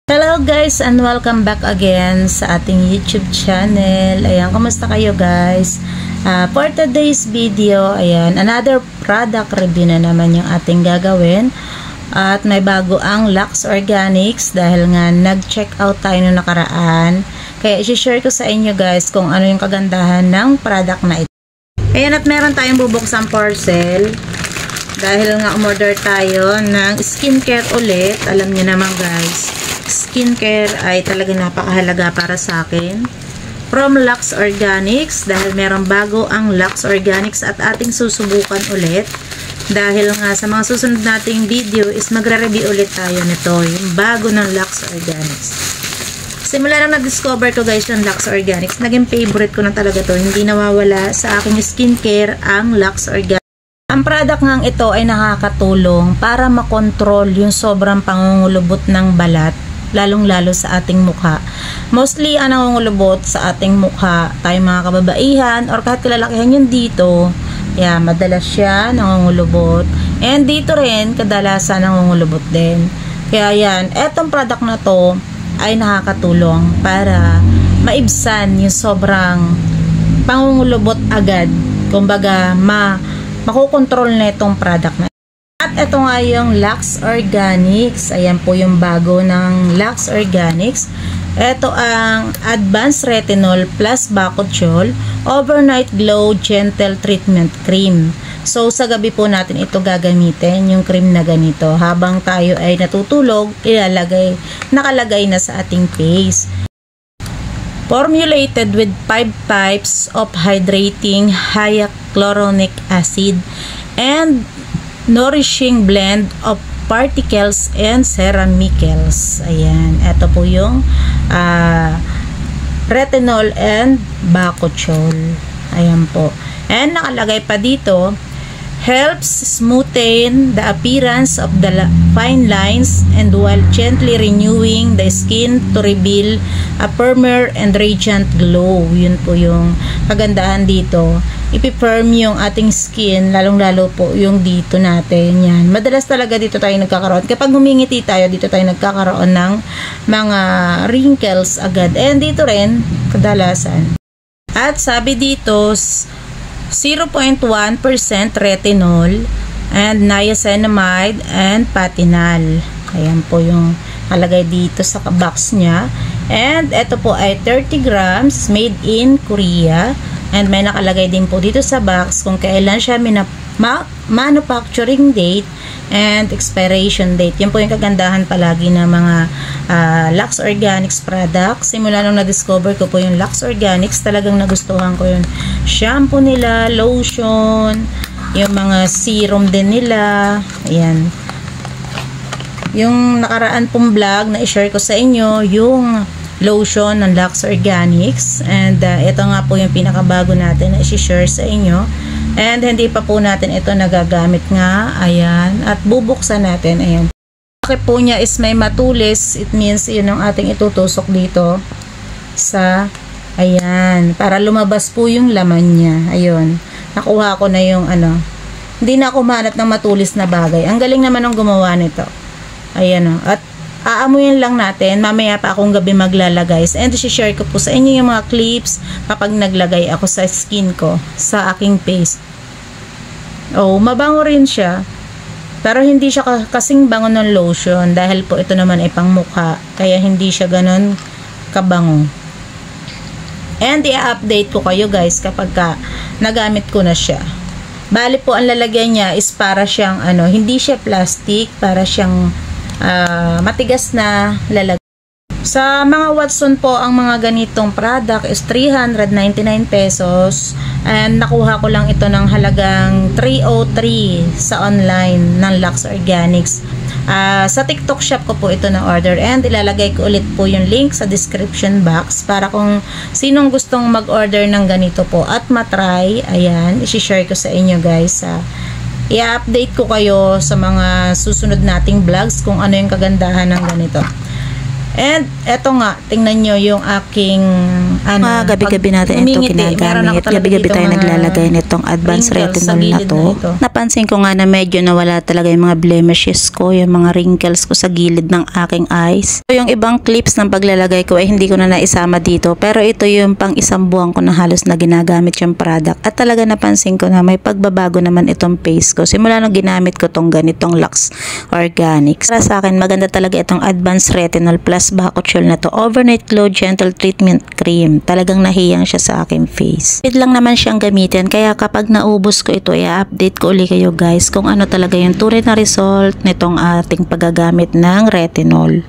Hello guys and welcome back again sa ating YouTube channel. Ayan, kumusta kayo guys? For today's video, ayan, another product review na naman yung ating gagawin. At may bago ang Lux Organics dahil nga nag-check out tayo noong nakaraan. Kaya i-share ko sa inyo guys kung ano yung kagandahan ng product na ito. Ayan, at meron tayong bubuksang parcel. Dahil nga umorder tayo ng skincare ulit. Alam niyo naman guys, skincare ay talaga napakahalaga para sa akin. From Lux Organics, dahil meron bago ang Lux Organics at ating susubukan ulit. Dahil nga sa mga susunod nating video is magre-review ulit tayo nito, yung bago ng Lux Organics. Simula nang nag-discover ko guys yung Lux Organics, naging favorite ko na talaga to. Hindi nawawala sa aking skincare ang Lux Organics. Ang product ngang ito ay nakakatulong para makontrol yung sobrang pangungulubot ng balat, lalong-lalo sa ating mukha. Mostly, ang nangungulubot sa ating mukha, tayong mga kababaihan, or kahit kalalakihan yun dito, yeah, madalas siya nangungulubot. And dito rin, kadalasan nangungulubot din. Kaya yan, etong product na to ay nakakatulong para maibsan yung sobrang pangungulubot agad. Kumbaga, makokontrol na itong product na. At ito nga yung Lux Organics. Ayan po yung bago ng Lux Organics. Ito ang Advanced Retinol Plus Bakuchiol Overnight Glow Gentle Treatment Cream. So sa gabi po natin ito gagamitin, yung cream na ganito. Habang tayo ay natutulog, nakalagay na sa ating face. Formulated with 5 types of hydrating hyaluronic acid and nourishing blend of particles and ceramicals. Ayan, ito po yung retinol and bakuchiol. Ayan po. And nakalagay pa dito, helps smoothen the appearance of the fine lines and while gently renewing the skin to reveal a firmer and radiant glow. Yun po yung kagandahan dito. Ipi-firm yung ating skin, lalong-lalo po yung dito natin. Yan. Madalas talaga dito tayo nagkakaroon. Kapag humingiti tayo, dito tayo nagkakaroon ng mga wrinkles agad. And dito rin, kadalasan. At sabi dito, 0.1% retinol and niacinamide and patinal. Ayan po yung nalagay dito sa box niya. And ito po ay 30 grams made in Korea. And may nakalagay din po dito sa box kung kailan siya manufacturing date and expiration date. Yan po yung kagandahan palagi ng mga Lux Organics products. Simula nung na-discover ko po yung Lux Organics, talagang nagustuhan ko yung shampoo nila, lotion, yung mga serum din nila. Ayan. Yung nakaraan pong vlog na i-share ko sa inyo, yung lotion ng Lux Organics. And ito nga po yung pinakabago natin na i-share sa inyo. And hindi pa po natin ito nagagamit nga. Ayan. At bubuksan natin. Ayan. Bakit po niya is may matulis. It means yun ang ating itutusok dito sa, ayan. Para lumabas po yung laman niya. Ayun. Nakuha ko na yung ano. Hindi na ako mahanap ng matulis na bagay. Ang galing naman ng gumawa nito. Ayan o. At aamuyin lang natin. Mamaya pa akong gabi maglalagay. And i-share ko po sa inyo yung mga clips kapag naglagay ako sa skin ko, sa aking face. Oh, mabango rin siya. Pero hindi siya kasing bango ng lotion dahil po ito naman ay pangmukha. Kaya hindi siya ganun kabango. And i-update ko kayo guys kapag nagamit ko na siya. Bali po ang lalagyan niya is para siyang ano, hindi siya plastic, para siyang matigas na lalagyan. Sa mga Watson po, ang mga ganitong product is 399 pesos. And nakuha ko lang ito ng halagang 303 sa online ng Lux Organics. Sa TikTok shop ko po ito na order. And ilalagay ko ulit po yung link sa description box para kung sinong gustong mag-order ng ganito po at matry, ayan, isi-share ko sa inyo guys. I-update ko kayo sa mga susunod nating vlogs kung ano yung kagandahan ng ganito. And eto nga, tingnan nyo yung aking gabi-gabi natin ito ginagamit. Gabi-gabi tayo naglalagay nitong advanced retinol na to. Napansin napansin ko nga na medyo nawala talaga yung mga blemishes ko, yung mga wrinkles ko sa gilid ng aking eyes. So, yung ibang clips ng paglalagay ko ay hindi ko na naisama dito, pero ito yung pang isang buwan ko na halos na ginagamit yung product at talaga napansin ko na may pagbabago naman itong face ko simula nung ginamit ko tong ganitong Lux Organics. Para sa akin maganda talaga itong Advanced Retinol Plus Bakuchiol na to, Overnight Glow Gentle Treatment Cream. Talagang nahiyang siya sa aking face. Ito lang naman siyang gamitin, kaya kapag naubos ko ito, i-update ko ulit kayo guys kung ano talaga yung tunay na result nitong ating paggagamit ng retinol.